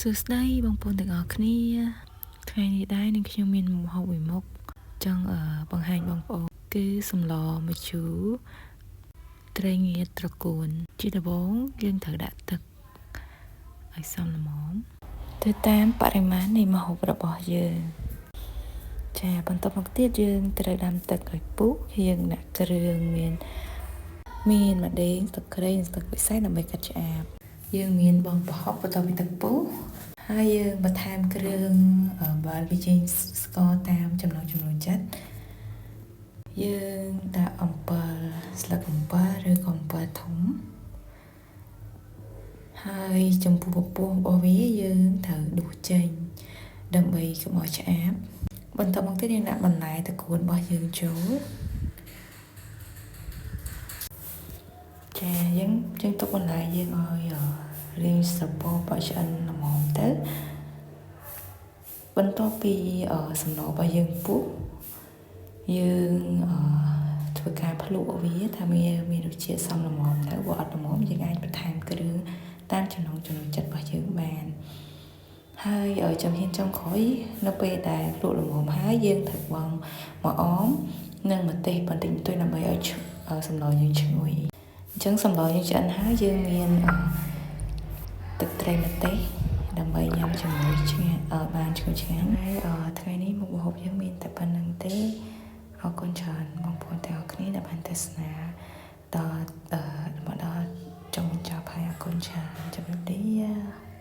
សួស្តីបងប្អូនទាំងអស់គ្នាថ្ងៃនេះដែរនឹងខ្ញុំមានម្ហូបមួយមុខចង់បង្ហាញបងប្អូនគឺសម្លម្ជូរត្រីងៀតត្រកួនជាដំបូងយើងត្រូវដាក់ទឹកឲ្យសមល្មមទៅតាមបរិមាណនៃម្ហូបរបស់យើងចាបន្ទាប់មកទៀតយើងត្រូវដាំទឹកឲ្យពុះយើងដាក់គ្រឿងមានម្ទេសទឹកគ្រៃនិងទឹកពិសេសដើម្បីកាត់ឆ្អាបយើងមានបងប្រហុកបន្ទាប់ពីទឹកពុះហើយយើងបន្ថែមគ្រឿងបើវាចេញស្ករតាមចំណង់ចំណូលចិត្តយើងដាក់អំបិលស្លឹកអំបិលឬក៏អំបិលធំហើយចំពោះពពុះរបស់វាយើងត្រូវដួសចេញដើម្បីកុំឲ្យឆ្អាបបន្ទាប់មកទៀតយើងដាក់បន្លែត្រកួនរបស់យើងចូលចាយើងទុកបន្លែយើងឲ្យរាងស្រពោបឲ្យឆ្អិនល្មមទៅបន្ទាប់ពីសម្លរបស់យើងពុះយើងធ្វើការភ្លក់វាថាវាមានរសជាតិសមល្មមទៅបើអត់ល្មមយើងអាចបន្ថែមគ្រឿងតាមចំណង់ចំណូលចិត្តរបស់យើងបានហើយចំហ៊ានចុងក្រោយនៅពេលដែលភ្លក់ល្មមហើយយើងត្រូវបង់មកអមនិងម្ទេសបន្តិចបន្តួចដើម្បីឲ្យសម្លយើងឈ្ងុយអញ្ចឹងសម្លយើងឆ្អិនហើយយើងមានទឹកត្រីម្ទេសដើម្បីញ៉ាំជាមួយឆ្ងាញ់បានឈ្ងុយឆ្ងាញ់ហើយថ្ងៃនេះមុខម្ហូបយើងមានតែប៉ុណ្្នឹងទេអរគុណច្រើនបងប្អូនទាំងអស់គ្នាដែលបានទស្សនាដល់ចុងបញ្ចប់ហើយអរគុណច្រើនជម្រាបលា